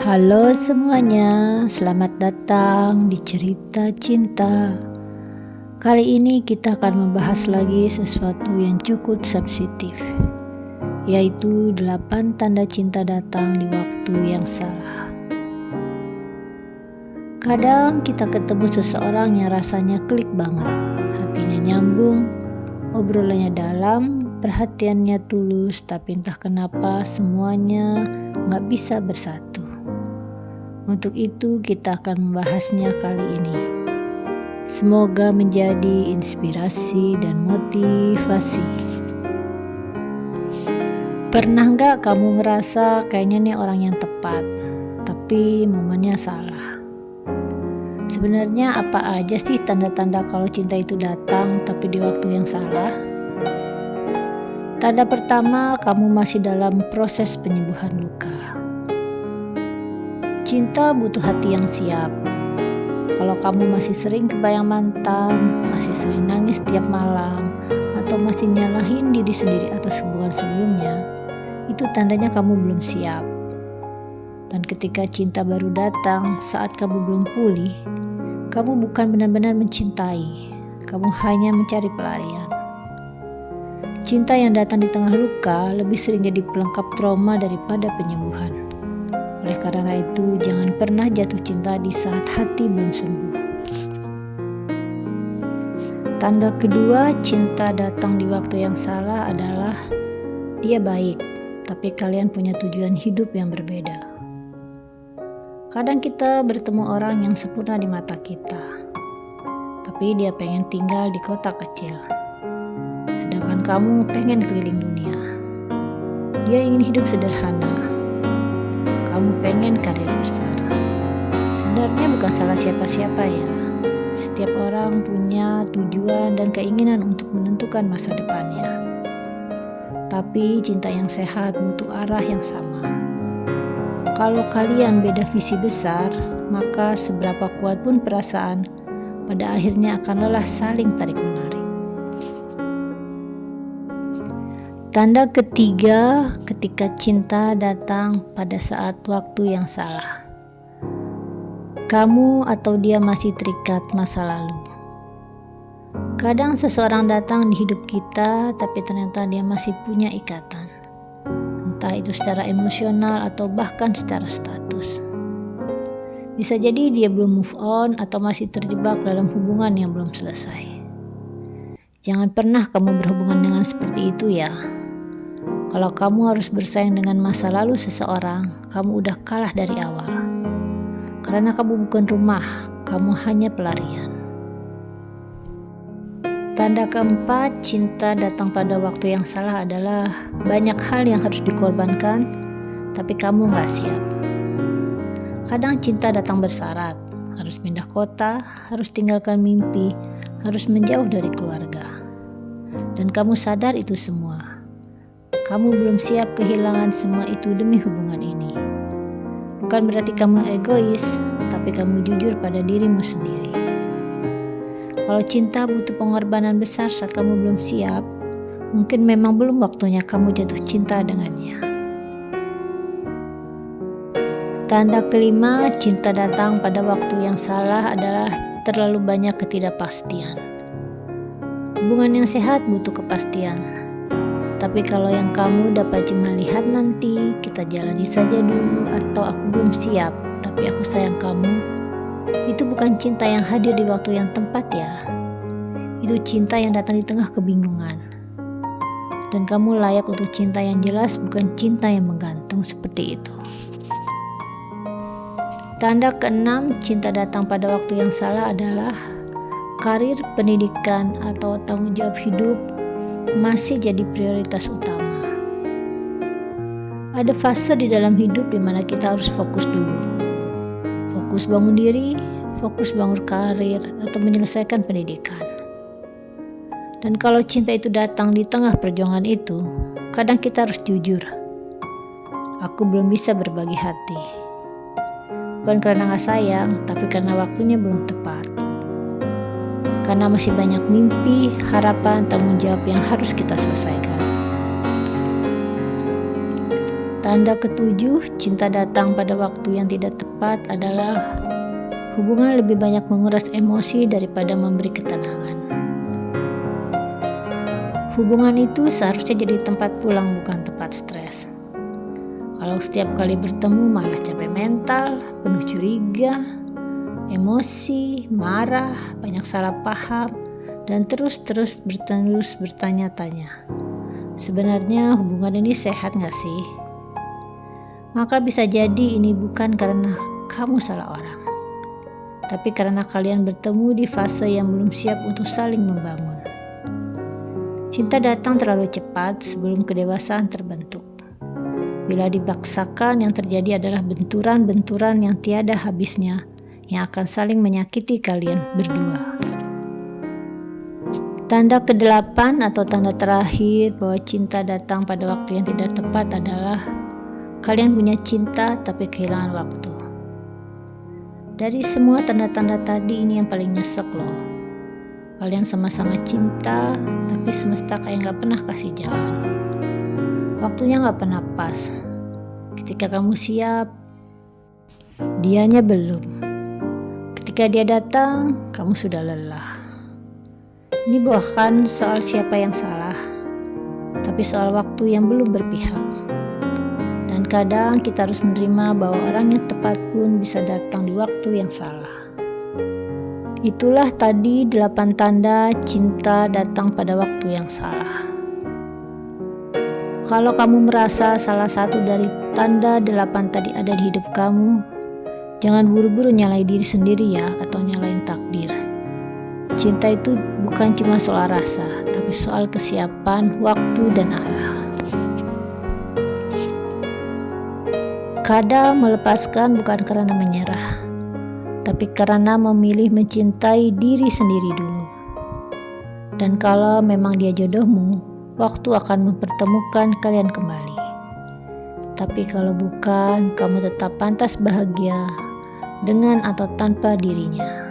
Halo semuanya, selamat datang di cerita cinta. Kali ini kita akan membahas lagi sesuatu yang cukup sensitif, yaitu 8 tanda cinta datang di waktu yang salah. Kadang kita ketemu seseorang yang rasanya klik banget, hatinya nyambung, obrolannya dalam, perhatiannya tulus, tapi entah kenapa semuanya gak bisa bersatu. Untuk itu kita akan membahasnya kali ini. Semoga menjadi inspirasi dan motivasi. Pernah gak kamu ngerasa kayaknya nih orang yang tepat, tapi momennya salah? Sebenarnya apa aja sih tanda-tanda kalau cinta itu datang tapi di waktu yang salah? Tanda pertama, kamu masih dalam proses penyembuhan luka. Cinta butuh hati yang siap. Kalau kamu masih sering kebayang mantan, masih sering nangis setiap malam, atau masih nyalahin diri sendiri atas hubungan sebelumnya, itu tandanya kamu belum siap. Dan ketika cinta baru datang saat kamu belum pulih, kamu bukan benar-benar mencintai, kamu hanya mencari pelarian. Cinta yang datang di tengah luka lebih sering jadi pelengkap trauma daripada penyembuhan. Oleh karena itu, jangan pernah jatuh cinta di saat hati belum sembuh. Tanda kedua, cinta datang di waktu yang salah adalah dia baik, tapi kalian punya tujuan hidup yang berbeda. Kadang kita bertemu orang yang sempurna di mata kita, tapi dia pengen tinggal di kota kecil. Sedangkan kamu pengen keliling dunia. Dia ingin hidup sederhana. Kamu pengen karir besar. Sebenarnya bukan salah siapa-siapa ya. Setiap orang punya tujuan dan keinginan untuk menentukan masa depannya. Tapi cinta yang sehat butuh arah yang sama. Kalau kalian beda visi besar, maka seberapa kuat pun perasaan, pada akhirnya akan lelah saling tarik-menarik. Tanda ketiga, ketika cinta datang pada saat waktu yang salah. Kamu atau dia masih terikat masa lalu. Kadang seseorang datang di hidup kita, tapi ternyata dia masih punya ikatan. Entah itu secara emosional atau bahkan secara status. Bisa jadi dia belum move on atau masih terjebak dalam hubungan yang belum selesai. Jangan pernah kamu berhubungan dengan seperti itu ya. Kalau kamu harus bersaing dengan masa lalu seseorang, kamu udah kalah dari awal. Karena kamu bukan rumah, kamu hanya pelarian. Tanda keempat, cinta datang pada waktu yang salah adalah banyak hal yang harus dikorbankan, tapi kamu gak siap. Kadang cinta datang bersyarat, harus pindah kota, harus tinggalkan mimpi, harus menjauh dari keluarga. Dan kamu sadar itu semua. Kamu belum siap kehilangan semua itu demi hubungan ini. Bukan berarti kamu egois, tapi kamu jujur pada dirimu sendiri. Kalau cinta butuh pengorbanan besar saat kamu belum siap, mungkin memang belum waktunya kamu jatuh cinta dengannya. Tanda kelima, cinta datang pada waktu yang salah adalah terlalu banyak ketidakpastian. Hubungan yang sehat butuh kepastian. Tapi kalau yang kamu dapat cuma lihat nanti, kita jalani saja dulu, atau aku belum siap, tapi aku sayang kamu, itu bukan cinta yang hadir di waktu yang tepat ya. Itu cinta yang datang di tengah kebingungan. Dan kamu layak untuk cinta yang jelas, bukan cinta yang menggantung seperti itu. Tanda keenam, cinta datang pada waktu yang salah adalah karir, pendidikan, atau tanggung jawab hidup masih jadi prioritas utama. Ada fase di dalam hidup di mana kita harus fokus dulu. Fokus bangun diri, fokus bangun karir, atau menyelesaikan pendidikan. Dan kalau cinta itu datang di tengah perjuangan itu, kadang kita harus jujur. Aku belum bisa berbagi hati. Bukan karena gak sayang, tapi karena waktunya belum tepat. Karena masih banyak mimpi, harapan, tanggung jawab yang harus kita selesaikan. Tanda ketujuh, cinta datang pada waktu yang tidak tepat adalah hubungan lebih banyak menguras emosi daripada memberi ketenangan. Hubungan itu seharusnya jadi tempat pulang, bukan tempat stres. Kalau setiap kali bertemu malah capek mental, penuh curiga, emosi, marah, banyak salah paham, dan terus bertanya-tanya. Sebenarnya hubungan ini sehat gak sih? Maka bisa jadi ini bukan karena kamu salah orang, tapi karena kalian bertemu di fase yang belum siap untuk saling membangun. Cinta datang terlalu cepat sebelum kedewasaan terbentuk. Bila dipaksakan, yang terjadi adalah benturan-benturan yang tiada habisnya, yang akan saling menyakiti kalian berdua. Tanda ke-8 atau tanda terakhir bahwa cinta datang pada waktu yang tidak tepat adalah kalian punya cinta tapi kehilangan waktu. Dari semua tanda-tanda tadi, ini yang paling nyesek loh. Kalian sama-sama cinta tapi semesta kayak gak pernah kasih jalan. Waktunya gak pernah pas. Ketika kamu siap, dianya belum. Ketika dia datang, kamu sudah lelah. Ini bukan soal siapa yang salah, tapi soal waktu yang belum berpihak. Dan kadang kita harus menerima bahwa orang yang tepat pun bisa datang di waktu yang salah. Itulah tadi 8 tanda cinta datang pada waktu yang salah. Kalau kamu merasa salah satu dari tanda 8 tadi ada di hidup kamu, jangan buru-buru nyalain diri sendiri ya, atau nyalain takdir. Cinta itu bukan cuma soal rasa, tapi soal kesiapan, waktu, dan arah. Kadang melepaskan bukan karena menyerah, tapi karena memilih mencintai diri sendiri dulu. Dan kalau memang dia jodohmu, waktu akan mempertemukan kalian kembali. Tapi kalau bukan, kamu tetap pantas bahagia dengan atau tanpa dirinya.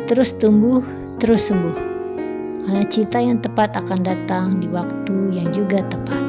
Terus tumbuh, terus sembuh. Karena cinta yang tepat akan datang di waktu yang juga tepat.